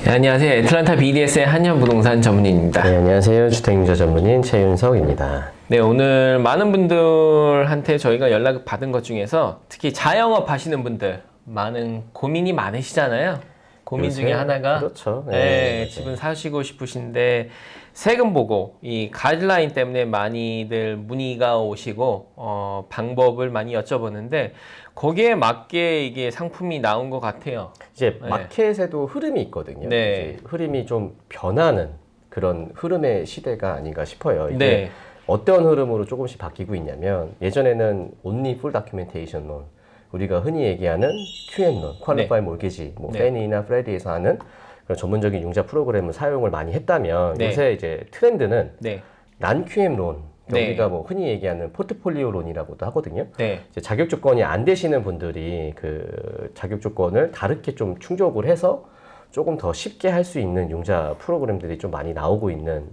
네, 안녕하세요. 애틀란타 BDS의 한현부동산 전문인입니다. 네, 안녕하세요. 주택융자 전문인 최윤석입니다. 네, 오늘 많은 분들한테 저희가 연락을 받은 것 중에서 특히 자영업 하시는 분들 많은 고민이 많으시잖아요. 고민 중에 하나가 그렇죠. 네, 집은 사시고 싶으신데 세금 보고 이 가이드라인 때문에 많이들 문의가 오시고 방법을 많이 여쭤보는데 거기에 맞게 이게 상품이 나온 것 같아요. 이제 네. 마켓에도 흐름이 있거든요. 네. 이제 흐름이 좀 변하는 그런 흐름의 시대가 아닌가 싶어요. 이게 네. 어떤 흐름으로 조금씩 바뀌고 있냐면 예전에는 only full documentation loan, 우리가 흔히 얘기하는 QM loan, qualified mortgage, 뭐 네. 페니나 프레디에서 하는 그런 전문적인 융자 프로그램을 사용을 많이 했다면 네. 요새 이제 트렌드는 네. 난 QM 론, 네. 우리가 뭐 흔히 얘기하는 포트폴리오 론이라고도 하거든요. 네. 이제 자격 조건이 안 되시는 분들이 그 자격 조건을 다르게 좀 충족을 해서 조금 더 쉽게 할 수 있는 융자 프로그램들이 좀 많이 나오고 있는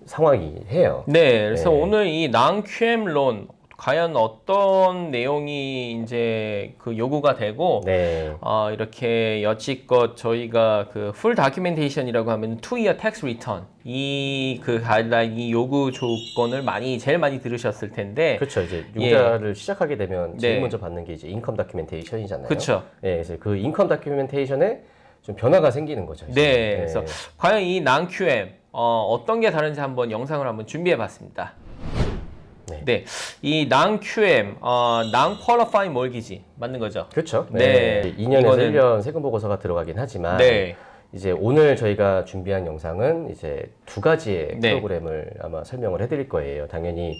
상황이에요. 네, 그래서 네. 오늘 이 non-QM 론 과연 어떤 내용이 이제 그 요구가 되고 네. 이렇게 여지껏 저희가 그 full documentation이라고 하면 2-year tax return 이 그 가이드라인 이 요구 조건을 제일 많이 들으셨을 텐데 그렇죠. 이제 융자를 시작하게 되면 제일 네. 먼저 받는 게 이제 인컴 다큐멘테이션이잖아요. 그렇죠. 네, 그래서 그 인컴 다큐멘테이션에 좀 변화가 생기는 거죠. 이제. 네, 그래서 과연 이 non-QM 어떤 게 다른지 한번 영상을 한번 준비해봤습니다. 네, 이 non-QM, non-qualified mortgage 맞는 거죠? 그렇죠. 네. 2년에서 이거는- 1년 세금 보고서가 들어가긴 하지만 네, 이제 오늘 저희가 준비한 영상은 이제 두 가지의 네. 프로그램을 아마 설명을 해드릴 거예요. 당연히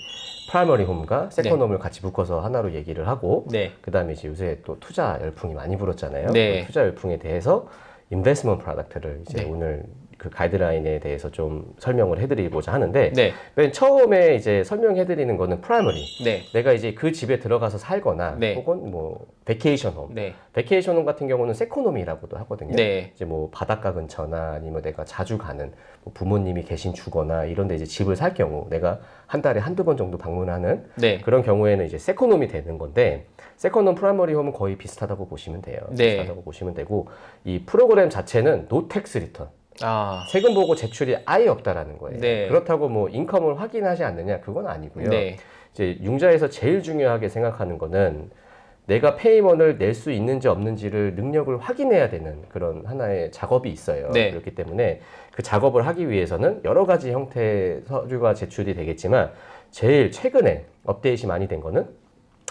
프라이머리 홈과 세컨 홈을 같이 묶어서 하나로 얘기를 하고 네, 그다음에 이제 요새 또 투자 열풍이 많이 불었잖아요. 네. 그 투자 열풍에 대해서 인베스트먼트 프로덕트를 이제 네. 오늘 그 가이드라인에 대해서 좀 설명을 해드리고자 하는데 네, 맨 처음에 이제 설명해드리는 거는 프라이머리. 네, 내가 이제 그 집에 들어가서 살거나 네. 혹은 뭐 베케이션 홈. 네, 베케이션 홈 같은 경우는 세코노미라고도 하거든요. 네, 이제 뭐 바닷가 근처나 아니면 내가 자주 가는 뭐 부모님이 계신 주거나 이런 데 이제 집을 살 경우 내가 한 달에 한두 번 정도 방문하는 네, 그런 경우에는 이제 세코노미 되는 건데 세컨홈 프라이머리 홈은 거의 비슷하다고 보시면 돼요. 네. 비슷하다고 보시면 되고 이 프로그램 자체는 노 텍스 리턴. 세금 보고 제출이 아예 없다라는 거예요. 네. 그렇다고 뭐 인컴을 확인하지 않느냐 그건 아니고요. 네, 이제 융자에서 제일 중요하게 생각하는 거는 내가 페이먼을 낼 수 있는지 없는지를 능력을 확인해야 되는 그런 하나의 작업이 있어요. 네. 그렇기 때문에 그 작업을 하기 위해서는 여러 가지 형태의 서류가 제출이 되겠지만 제일 최근에 업데이트 많이 된 거는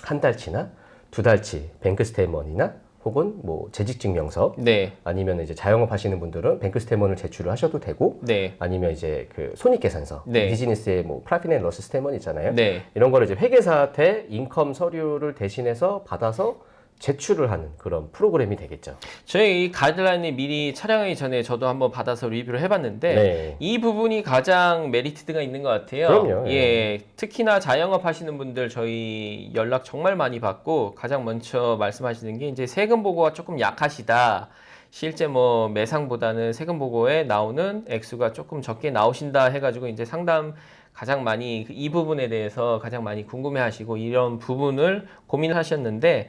한 달치나 두 달치 뱅크 스테이먼이나 혹은 뭐 재직증명서 네, 아니면 이제 자영업 하시는 분들은 뱅크 스테이먼을 제출을 하셔도 되고 네, 아니면 이제 그 손익계산서 네. 비즈니스의 뭐 프라핏 앤 러스 스테이먼 있잖아요. 네, 이런 거를 이제 회계사한테 인컴 서류를 대신해서 받아서 제출을 하는 그런 프로그램이 되겠죠. 저희 이 가이드라인을 미리 촬영하기 전에 저도 한번 받아서 리뷰를 해봤는데 네. 이 부분이 가장 메리트가 있는 것 같아요. 그럼요. 예, 특히나 자영업 하시는 분들 저희 연락 정말 많이 받고 가장 먼저 말씀하시는 게 이제 세금 보고가 조금 약하시다. 실제 뭐 매상보다는 세금 보고에 나오는 액수가 조금 적게 나오신다 해가지고 이제 상담 가장 많이 이 부분에 대해서 가장 많이 궁금해하시고 이런 부분을 고민하셨는데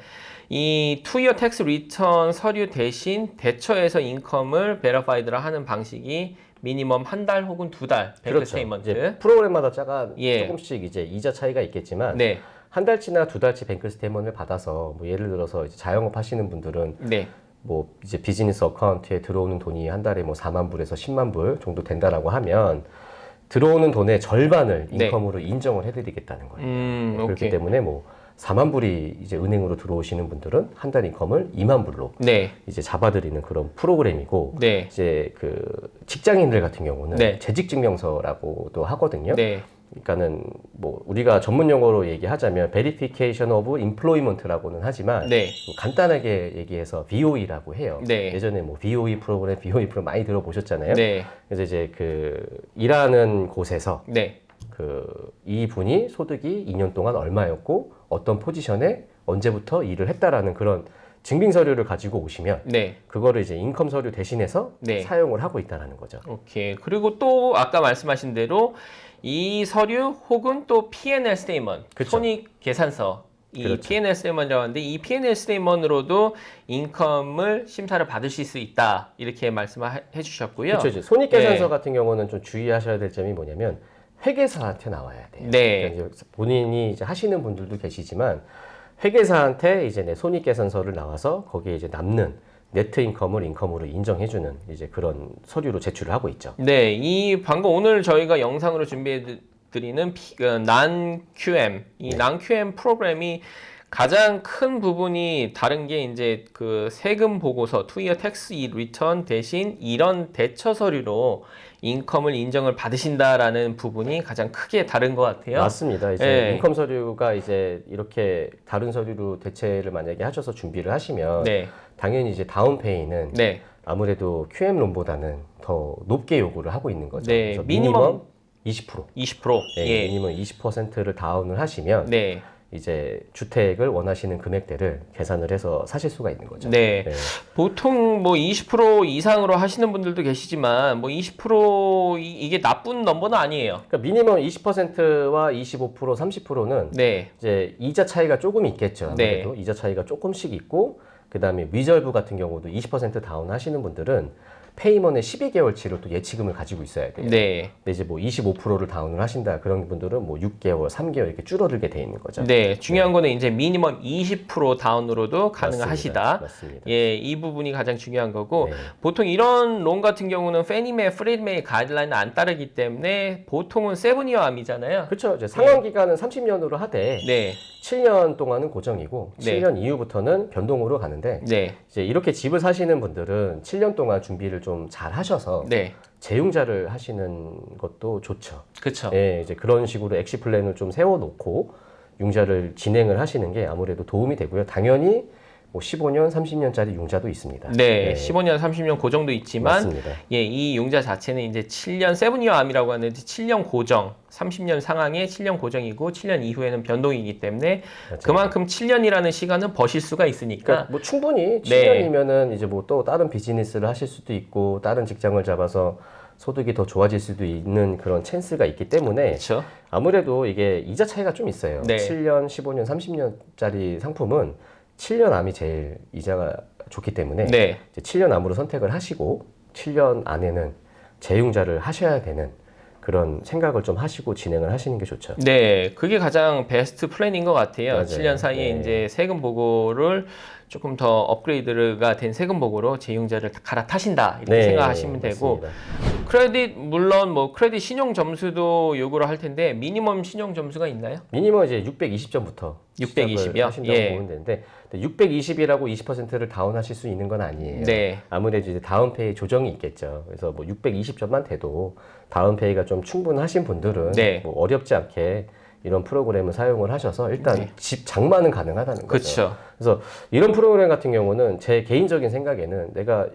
이 투이어 텍스 리턴 서류 대신 대처해서 인컴을 베러파이드라 하는 방식이 미니멈 한 달 혹은 두 달 뱅크 스테이먼트. 이제 프로그램마다 약간 예. 조금씩 이제 이자 차이가 있겠지만 네, 한 달치나 두 달치 뱅크 스테이먼을 받아서 뭐 예를 들어서 이제 자영업 하시는 분들은 네, 뭐 이제 비즈니스 어카운트에 들어오는 돈이 한 달에 뭐 4만 불에서 10만 불 정도 된다라고 하면 들어오는 돈의 절반을 네. 인컴으로 인정을 해드리겠다는 거예요. 그렇기 오케이. 때문에 뭐 4만 불이 이제 은행으로 들어오시는 분들은 한 달 인컴을 2만 불로 네, 이제 잡아드리는 그런 프로그램이고 네, 이제 그 직장인들 같은 경우는 네. 재직증명서라고도 하거든요. 네, 그러니까는 뭐 우리가 전문 용어로 얘기하자면 Verification of Employment라고는 하지만 네, 간단하게 얘기해서 VOE라고 해요. 네. 예전에 뭐 VOE 프로그램, BOE 프로그램 많이 들어보셨잖아요. 네, 그래서 이제 그 일하는 곳에서 네, 그 이분이 소득이 2년 동안 얼마였고 어떤 포지션에 언제부터 일을 했다라는 그런 증빙 서류를 가지고 오시면 네. 그거를 이제 인컴 서류 대신해서 네. 사용을 하고 있다는 거죠. 오케이. 그리고 또 아까 말씀하신 대로 이 서류 혹은 또 P&L 스테이먼트, 그쵸. 손익 계산서 이 그렇죠. P&L 스테이트먼이라고 하는데 이 P&L 스테이트먼으로도 인컴을 심사를 받으실 수 있다 이렇게 말씀해 주셨고요. 그렇죠. 이제 손익계산서 네. 같은 경우는 좀 주의하셔야 될 점이 뭐냐면 회계사한테 나와야 돼요. 네. 그러니까 이제 본인이 이제 하시는 분들도 계시지만 회계사한테 이제 내 손익계산서를 나와서 거기에 이제 남는 네트 인컴을 인컴으로 인정해주는 이제 그런 서류로 제출을 하고 있죠. 네, 이 방금 오늘 저희가 영상으로 준비해 드리는 난 QM, 이 난 QM 프로그램이 가장 큰 부분이 다른 게 이제 그 세금 보고서, 투이어 텍스 리턴 대신 이런 대처 서류로 인컴을 인정을 받으신다라는 부분이 가장 크게 다른 것 같아요. 맞습니다. 이제 네. 인컴 서류가 이제 이렇게 다른 서류로 대체를 만약에 하셔서 준비를 하시면 네, 당연히 이제 다운페이는 네, 아무래도 QM 론보다는 더 높게 요구를 하고 있는 거죠. 네, 그래서 미니멈 20%. 20%. 네, 예, 미니멈 20%를 다운을 하시면 네. 이제 주택을 원하시는 금액대를 계산을 해서 사실 수가 있는 거죠. 네. 보통 뭐 20% 이상으로 하시는 분들도 계시지만 뭐 20% 이게 나쁜 넘버는 아니에요. 그러니까 미니멈 20%와 25%, 30%는 네. 이제 이자 차이가 조금 있겠죠. 아무래도 이자 차이가 조금씩 있고 그다음에 위절부 같은 경우도 20% 다운 하시는 분들은 페이먼의 12개월치로 또 예치금을 가지고 있어야 돼요. 네. 근데 이제 뭐 25%를 다운을 하신다 그런 분들은 뭐 6개월, 3개월 이렇게 줄어들게 돼 있는 거죠. 네. 중요한 거는 이제 미니멈 20% 다운으로도 가능하시다. 맞습니다. 예, 이 부분이 가장 중요한 거고 네. 보통 이런 론 같은 경우는 페니메, 프리메이 가이드라인을 안 따르기 때문에 보통은 7이어 암이잖아요. 그렇죠. 이제 상환 기간은 30년으로 하되 네. 7년 동안은 고정이고 네. 7년 이후부터는 변동으로 가는데 네. 이제 이렇게 집을 사시는 분들은 7년 동안 준비를 좀 잘 하셔서 네. 재융자를 하시는 것도 좋죠. 그렇죠. 예, 이제 그런 식으로 엑시 플랜을 좀 세워놓고 융자를 진행을 하시는 게 아무래도 도움이 되고요. 당연히 뭐 15년, 30년짜리 융자도 있습니다. 네. 예, 15년, 30년 그 정도 있지만 맞습니다. 예, 이 융자 자체는 이제 7년 7이어 암이라고 하는데 7년 고정, 30년 상황에 7년 고정이고 7년 이후에는 변동이기 때문에 맞아요. 그만큼 7년이라는 시간은 버실 수가 있으니까 그러니까 뭐 충분히 네. 7년이면은 이제 뭐 또 다른 비즈니스를 하실 수도 있고 다른 직장을 잡아서 소득이 더 좋아질 수도 있는 그런 찬스가 있기 때문에 그렇죠. 아무래도 이게 이자 차이가 좀 있어요. 네. 7년, 15년, 30년짜리 상품은 7년 암이 제일 이자가 좋기 때문에 네. 이제 7년 암으로 선택을 하시고 7년 안에는 재융자를 하셔야 되는 그런 생각을 좀 하시고 진행을 하시는 게 좋죠. 네, 그게 가장 베스트 플랜인 것 같아요. 맞아요. 7년 사이에 네. 이제 세금 보고를 조금 더 업그레이드가 된 세금 보고로 재융자를 갈아타신다 이렇게 네, 생각하시면 되고 맞습니다. 크레딧 물론 뭐 크레딧 신용 점수도 요구를 할 텐데 미니멈 신용 점수가 있나요? 미니멈 이제 620점부터 620이요? 하신다고 예. 보면 되는데 620이라고 20%를 다운하실 수 있는 건 아니에요. 네. 아무래도 이제 다운페이 조정이 있겠죠. 그래서 뭐 620점만 돼도 다운페이가 좀 충분하신 분들은 네. 뭐 어렵지 않게 이런 프로그램을 사용을 하셔서 일단 네. 집 장만은 가능하다는 거죠. 그렇죠. 그래서 이런 프로그램 같은 경우는 제 개인적인 생각에는 내가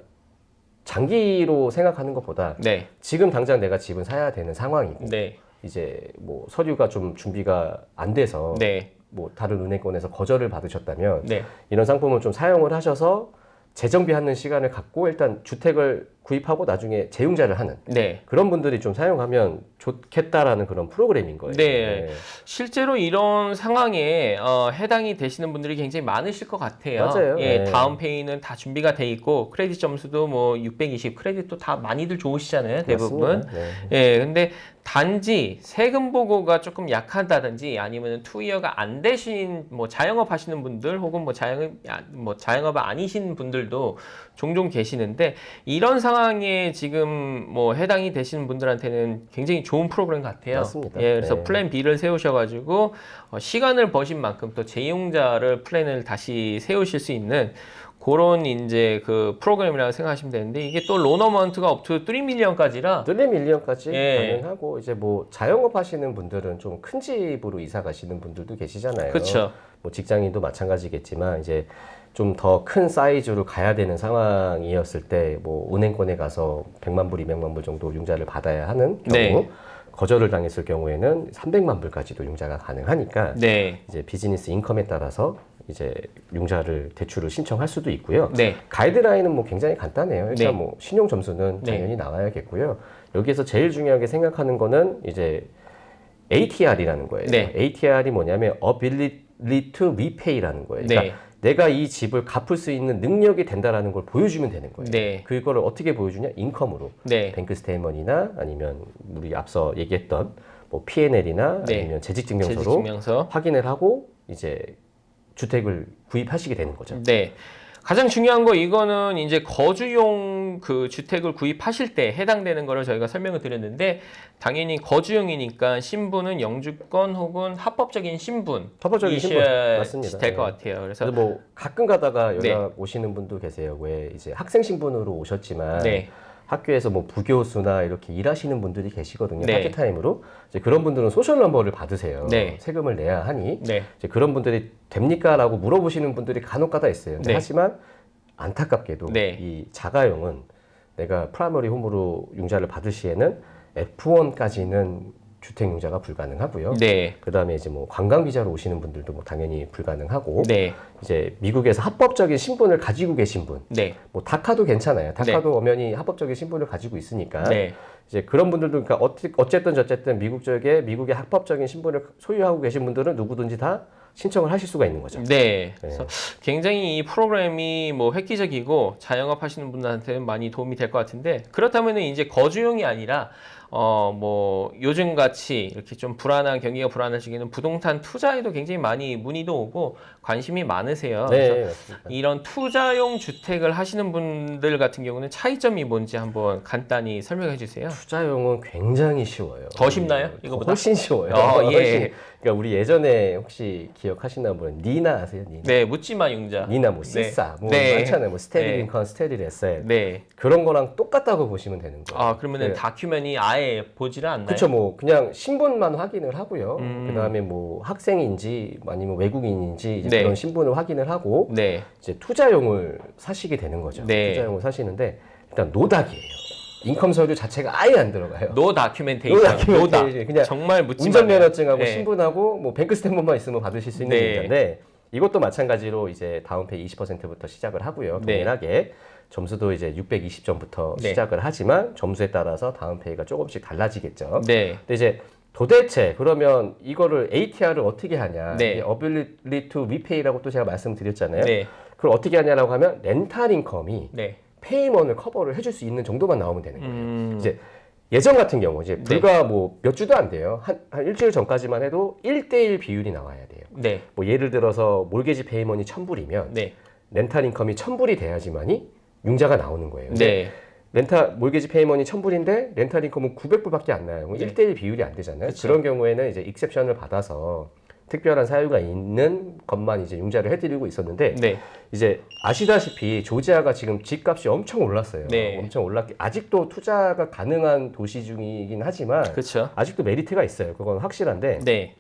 장기로 생각하는 것보다 네. 지금 당장 내가 집은 사야 되는 상황이고 네. 이제 뭐 서류가 좀 준비가 안 돼서 네. 뭐 다른 은행권에서 거절을 받으셨다면 네. 이런 상품을 좀 사용을 하셔서 재정비하는 시간을 갖고 일단 주택을 구입하고 나중에 재융자를 하는 네. 그런 분들이 좀 사용하면 좋겠다라는 그런 프로그램인 거예요. 네. 실제로 이런 상황에 해당이 되시는 분들이 굉장히 많으실 것 같아요. 맞아요. 예, 네. 다운페이는 다 준비가 돼 있고 크레딧 점수도 뭐 620, 크레딧도 다 많이들 좋으시잖아요, 대부분. 맞습니다. 네. 예, 근데 단지 세금 보고가 조금 약하다든지 아니면 투이어가 안 되신 뭐 자영업 하시는 분들 혹은 뭐 자영업 아니신 분들도 종종 계시는데 이런 상황에 지금 뭐 해당이 되시는 분들한테는 굉장히 좋은 프로그램 같아요. 맞습니다. 예, 그래서 네. 플랜 B를 세우셔가지고 시간을 버신 만큼 또 재용자를 플랜을 다시 세우실 수 있는 그런 이제 그 프로그램이라고 생각하시면 되는데 이게 또 론 어마운트가 업 투 3밀리언까지라 3밀리언까지 예. 가능하고 이제 뭐 자영업 하시는 분들은 좀 큰 집으로 이사 가시는 분들도 계시잖아요. 그렇죠. 뭐 직장인도 마찬가지겠지만 이제 좀 더 큰 사이즈로 가야 되는 상황이었을 때 뭐 은행권에 가서 100만 불, 200만 불 정도 융자를 받아야 하는 경우 네. 거절을 당했을 경우에는 300만 불까지도 융자가 가능하니까 네. 이제 비즈니스 인컴에 따라서 이제 융자를 대출을 신청할 수도 있고요. 네. 가이드라인은 뭐 굉장히 간단해요. 일단 네. 뭐 신용 점수는 네. 당연히 나와야겠고요. 여기에서 제일 중요하게 생각하는 거는 이제 ATR이라는 거예요. 네. ATR이 뭐냐면 Ability ability to repay라는 거예요. 그러니까 네. 내가 이 집을 갚을 수 있는 능력이 된다라는 걸 보여주면 되는 거예요. 네. 그거를 어떻게 보여주냐? 인컴으로. 네. 뱅크 스테이먼이나 아니면 우리 앞서 얘기했던 뭐 P&L이나 네. 아니면 재직증명서로 재직증명서. 확인을 하고 이제 주택을 구입하시게 되는 거죠. 네. 가장 중요한 거 이거는 이제 거주용 그 주택을 구입하실 때 해당되는 거를 저희가 설명을 드렸는데 당연히 거주용이니까 신분은 영주권 혹은 합법적인 신분 합법적인 신분 맞습니다. 될 것 네. 같아요. 그래서 그래서 뭐 가끔 가다가 연락 네. 오시는 분도 계세요. 왜 이제 학생 신분으로 오셨지만 네. 학교에서 뭐 부교수나 이렇게 일하시는 분들이 계시거든요. 네. 파트타임으로. 이제 그런 분들은 소셜 넘버를 받으세요. 네. 세금을 내야 하니 네. 이제 그런 분들이 됩니까? 라고 물어보시는 분들이 간혹가다 있어요. 근데 네. 하지만 안타깝게도 네. 이 자가용은 내가 프라이머리 홈으로 융자를 받을 시에는 F1까지는 주택 융자가 불가능하고요. 네. 그다음에 이제 뭐 관광 비자로 오시는 분들도 뭐 당연히 불가능하고 네. 이제 미국에서 합법적인 신분을 가지고 계신 분, 네. 뭐 다카도 괜찮아요. 다카도 엄연히 합법적인 신분을 가지고 있으니까 네. 이제 그런 분들도 그러니까 어쨌든 저쨌든 미국의 합법적인 신분을 소유하고 계신 분들은 누구든지 다 신청을 하실 수가 있는 거죠. 네. 그래서 굉장히 이 프로그램이 뭐 획기적이고 자영업 하시는 분들한테는 많이 도움이 될 것 같은데 그렇다면은 이제 거주용이 아니라 뭐 요즘 같이 이렇게 좀 불안한 경기가 불안한 시기는 부동산 투자에도 굉장히 많이 문의도 오고 관심이 많으세요. 네, 그래서 맞습니다. 이런 투자용 주택을 하시는 분들 같은 경우는 차이점이 뭔지 한번 간단히 설명해 주세요. 투자용은 굉장히 쉬워요. 더 쉽나요? 이거보다? 훨씬 쉬워요. 예. 훨씬. 그러니까 우리 예전에 혹시 기억하시나 보면 니나 아세요? 니나. 네, 묻지마 융자. 니나 뭐 시사 뭐 네. 많잖아요. 뭐 스테디 네. 인컴, 스테디 레셋 네. 그런 거랑 똑같다고 보시면 되는 거예요. 아, 그러면은 네. 다큐멘이 아예 보지를 않나요? 그렇죠. 뭐 그냥 신분만 확인을 하고요. 음. 그다음에 뭐 학생인지 아니면 외국인인지 이제 네. 그런 신분을 확인을 하고 네. 이제 투자용을 사시게 되는 거죠. 네. 투자용을 사시는데 일단 노닥이에요. 인컴 서류 자체가 아예 안 들어가요. 노 다큐멘테이션. 노 다큐멘테이션. 그냥 정말 묻지 운전면허증하고 네. 신분하고 뭐 뱅크 스탬프만 있으면 받으실 수 있는 네. 문제인데 이것도 마찬가지로 이제 다운페이 20%부터 시작을 하고요. 네. 동일하게 점수도 이제 620점부터 네. 시작을 하지만 점수에 따라서 다운페이가 조금씩 달라지겠죠. 네. 근데 이제 도대체 그러면 이거를 ATR을 어떻게 하냐? 네. 이게 ability to repay라고 또 제가 말씀드렸잖아요. 네. 그걸 어떻게 하냐라고 하면 렌탈 인컴이 네. 페이먼을 커버를 해줄 수 있는 정도만 나오면 되는 거예요. 이제 네. 예전 같은 경우 이제 불과 뭐 몇 주도 안 돼요. 한 일주일 전까지만 해도 1대1 비율이 나와야 돼요. 네. 뭐 예를 들어서 몰게지 페이먼이 1,000불이면 네. 렌탈 인컴이 1,000불이 돼야지만이 융자가 나오는 거예요. 근데 네. 몰게지 페이먼이 1,000불인데 렌탈 인컴은 900불밖에 안 나요. 네. 1대1 비율이 안 되잖아요. 그쵸. 그런 경우에는 이제 익셉션을 받아서 특별한 사유가 있는 것만 이제 융자를 해드리고 있었는데 네. 이제 아시다시피 조지아가 지금 집값이 엄청 올랐어요. 네. 엄청 아직도 투자가 가능한 도시 중이긴 하지만 그렇죠. 아직도 메리트가 있어요. 그건 확실한데 네.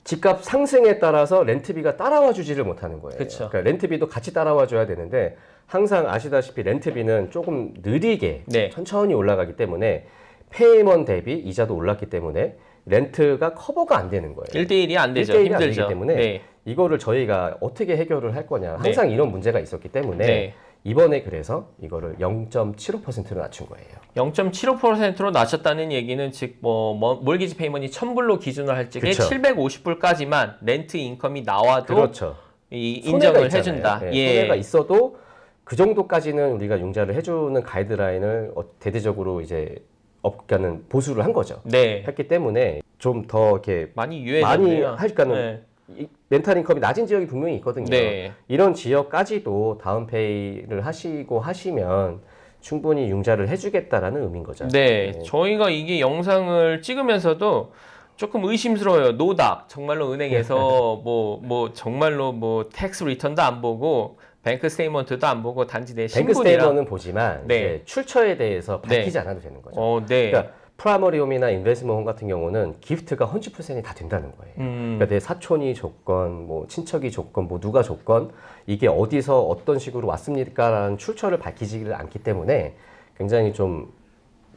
집값 상승에 따라서 렌트비가 따라와 주지를 못하는 거예요. 그쵸. 그러니까 렌트비도 같이 따라와 줘야 되는데 항상 아시다시피 렌트비는 조금 느리게 네. 천천히 올라가기 때문에 페이먼 대비 이자도 올랐기 때문에 렌트가 커버가 안 되는 거예요. 1대1이 안 되죠. 1대1이 안 힘들죠. 되기 때문에 네. 이거를 저희가 어떻게 해결을 할 거냐. 항상 이런 문제가 있었기 때문에 네. 이번에 그래서 이거를 0.75%로 낮춘 거예요. 0.75%로 낮췄다는 얘기는 즉 몰기지 페이먼이 1,000불로 기준을 할 적에 그쵸. 750불까지만 렌트 인컴이 나와도 그렇죠. 이 손해가 인정을 있잖아요. 해준다. 네, 예. 손해가 있어도 그 정도까지는 우리가 융자를 해주는 가이드라인을 대대적으로 이제 업가는 보수를 한 거죠. 네. 했기 때문에 좀 더 이렇게 많이 많이 유해졌네요. 하니까는 네. 이 렌탈 인컴이 낮은 지역이 분명히 있거든요. 네. 이런 지역까지도 다운페이를 하시고 하시면 충분히 융자를 해주겠다라는 의미인 거죠. 네, 저희가 이게 영상을 찍으면서도 조금 의심스러워요. 노닥 정말로 은행에서 뭐 정말로 뭐 텍스 리턴도 안 보고 뱅크 스테이먼트도 안 보고 단지 내 뱅크 신분이랑 스테이먼트는 보지만 네. 이제 출처에 대해서 밝히지 네. 않아도 되는 거죠. 네. 그러니까 프라이머리 홈이나 인베스트먼트 홈 같은 경우는 기프트가 100%이 다 된다는 거예요. 그러니까 내 사촌이 줬건 뭐 친척이 줬건 뭐 누가 줬건 이게 어디서 어떤 식으로 왔습니까라는 출처를 밝히지를 않기 때문에 굉장히 좀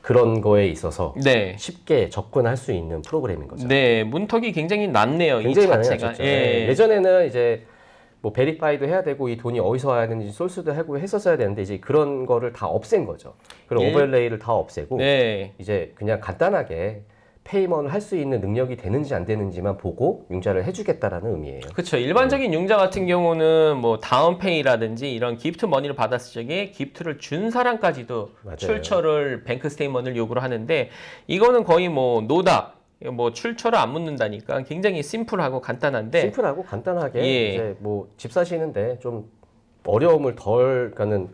그런 거에 있어서 네. 쉽게 접근할 수 있는 프로그램인 거죠. 네, 문턱이 굉장히 낮네요. 굉장히 이 많이 자체가. 낮췄죠. 예. 예전에는 이제 뭐 베리파이도 해야 되고 이 돈이 어디서 와야 되는지 솔스도 하고 했었어야 되는데 이제 그런 거를 다 없앤 거죠. 그런 예. 오버레이를 다 없애고 네. 이제 그냥 간단하게 페이먼을 할 수 있는 능력이 되는지 안 되는지만 보고 융자를 해주겠다라는 의미예요. 그렇죠. 일반적인 융자 같은 경우는 뭐 다운페이라든지 이런 기프트 머니를 받았을 적에 기프트를 준 사람까지도 맞아요. 출처를 뱅크 스테이먼을 요구를 하는데 이거는 거의 뭐 노답, 뭐 출처를 안 묻는다니까 굉장히 심플하고 간단한데 심플하고 간단하게 예. 이제 뭐 집 사시는데 좀 어려움을 덜 그러니까는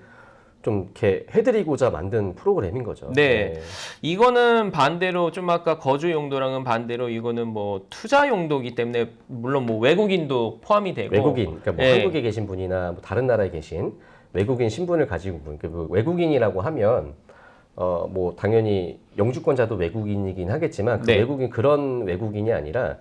좀 이렇게 해드리고자 만든 프로그램인 거죠. 네. 이거는 반대로 좀 아까 거주 용도랑은 반대로 이거는 뭐 투자 용도이기 때문에 물론 뭐 외국인도 포함이 되고 외국인, 그러니까 뭐 예. 한국에 계신 분이나 뭐 다른 나라에 계신 외국인 신분을 가지고 그러니까 뭐 외국인이라고 하면 뭐 당연히 영주권자도 외국인이긴 하겠지만 그 네. 외국인 그런 외국인이 아니라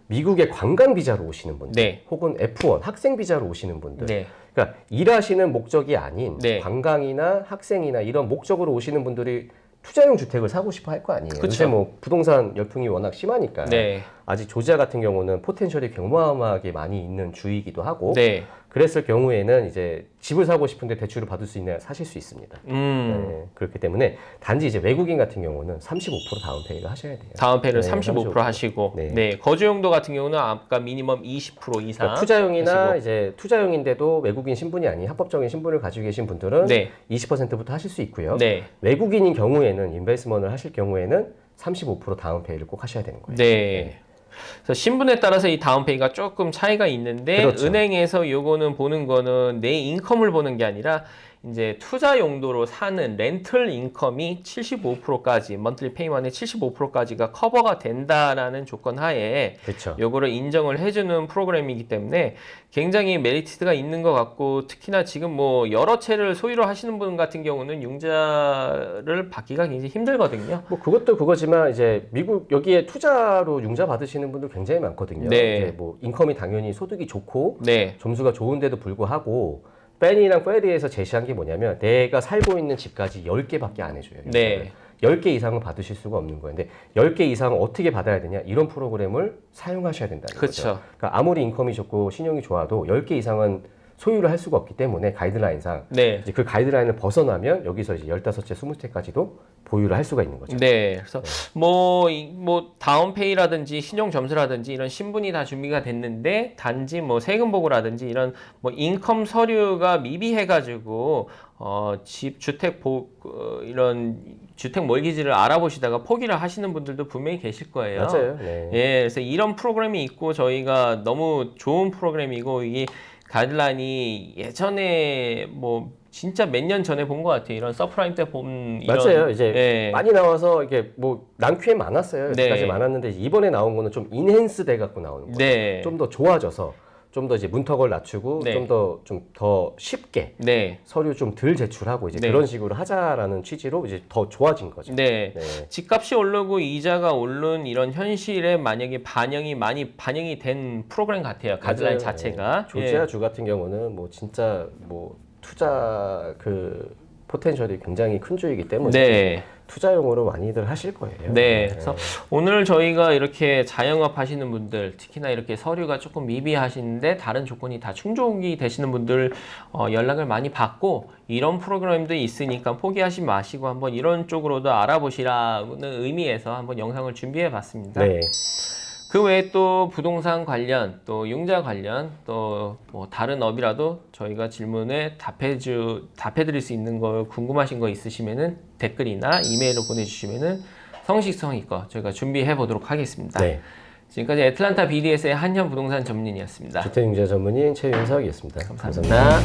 미국에 관광 비자로 오시는 분들, 네. 혹은 F1 학생 비자로 오시는 분들. 네. 그러니까 일하시는 목적이 아닌 네. 관광이나 학생이나 이런 목적으로 오시는 분들이 투자용 주택을 사고 싶어 할 거 아니에요. 그쵸. 요새 뭐 부동산 열풍이 워낙 심하니까. 네. 아직 조지아 같은 경우는 포텐셜이 굉장하게 많이 있는 주이기도 하고. 네. 그랬을 경우에는 이제 집을 사고 싶은데 대출을 받을 수 있냐 사실 수 있습니다. 네, 그렇기 때문에 단지 이제 외국인 같은 경우는 35% 다운페이를 하셔야 돼요. 다운페이를 네, 35% 하시고 네. 네. 거주 용도 같은 경우는 아까 미니멈 20% 이상 그러니까 투자용이나 하시고. 이제 투자용인데도 외국인 신분이 아닌 합법적인 신분을 가지고 계신 분들은 네. 20%부터 하실 수 있고요. 네. 외국인인 경우에는 인베스트먼트를 하실 경우에는 35% 다운페이를 꼭 하셔야 되는 거예요. 네. 그래서 신분에 따라서 이 다운페이가 조금 차이가 있는데 그렇죠. 은행에서 요거는 보는 거는 내 인컴을 보는 게 아니라 이제 투자 용도로 사는 렌털 인컴이 75%까지 먼틀리 페이먼의 75%까지가 커버가 된다라는 조건 하에 그렇죠. 요거를 인정을 해주는 프로그램이기 때문에 굉장히 메리트가 있는 것 같고 특히나 지금 뭐 여러 채를 소유로 하시는 분 같은 경우는 융자를 받기가 굉장히 힘들거든요. 뭐 그것도 그거지만 이제 미국 여기에 투자로 융자 받으시는 분들 굉장히 많거든요. 네. 이제 뭐 인컴이 당연히 소득이 좋고 네. 점수가 좋은데도 불구하고 팬이랑 페리에서 제시한 게 뭐냐면 내가 살고 있는 집까지 10개밖에 안 해줘요. 네. 10개 이상은 받으실 수가 없는 거예요. 근데 10개 이상은 어떻게 받아야 되냐? 이런 프로그램을 사용하셔야 된다는 그쵸. 거죠. 그러니까 아무리 인컴이 좋고 신용이 좋아도 10개 이상은 소유를 할 수가 없기 때문에 가이드라인상 네. 이제 그 가이드라인을 벗어나면 여기서 이제 15채, 20채까지도 보유를 할 수가 있는 거죠. 네. 그래서 뭐 다운페이라든지 신용 점수라든지 이런 신분이 다 준비가 됐는데 단지 뭐 세금 보고라든지 이런 뭐 인컴 서류가 미비해가지고 이런 주택 몰기지를 알아보시다가 포기를 하시는 분들도 분명히 계실 거예요. 맞아요. 네. 예, 그래서 이런 프로그램이 있고 저희가 너무 좋은 프로그램이고 이게 가이드라인이 예전에 뭐 진짜 몇 년 전에 본 것 같아요. 이런 서프라임 때 본 이런 맞아요. 이제 예. 많이 나와서 이게 뭐 난큐에 많았어요. 네. 여기까지 많았는데 이번에 나온 거는 좀 인핸스 돼 갖고 나오는 거예요. 네. 좀 더 좋아져서 좀 더 이제 문턱을 낮추고 네. 좀 더 쉽게 네. 서류 좀 덜 제출하고 이제 네. 그런 식으로 하자라는 취지로 이제 더 좋아진 거죠. 네. 네. 집값이 오르고 이자가 오른 이런 현실에 만약에 많이 반영이 된 프로그램 같아요. 가이드라인 맞아요. 자체가. 네. 조지아 주 같은 경우는 뭐 진짜 뭐 투자 그 포텐셜이 굉장히 큰 주이기 때문에 네. 투자용으로 많이들 하실 거예요. 네. 그래서 오늘 저희가 이렇게 자영업 하시는 분들, 특히나 이렇게 서류가 조금 미비하신데 다른 조건이 다 충족이 되시는 분들 연락을 많이 받고 이런 프로그램도 있으니까 포기하지 마시고 한번 이런 쪽으로도 알아보시라는 의미에서 한번 영상을 준비해 봤습니다. 네. 그 외에 또 부동산 관련, 또 융자 관련, 또 뭐 다른 업이라도 저희가 질문에 답해드릴 수 있는 걸 궁금하신 거 있으시면은 댓글이나 이메일로 보내주시면은 성식성의껏 저희가 준비해 보도록 하겠습니다. 네. 지금까지 애틀란타 BDS의 한현 부동산 전문인이었습니다. 주택융자 전문인 최윤석이었습니다. 감사합니다.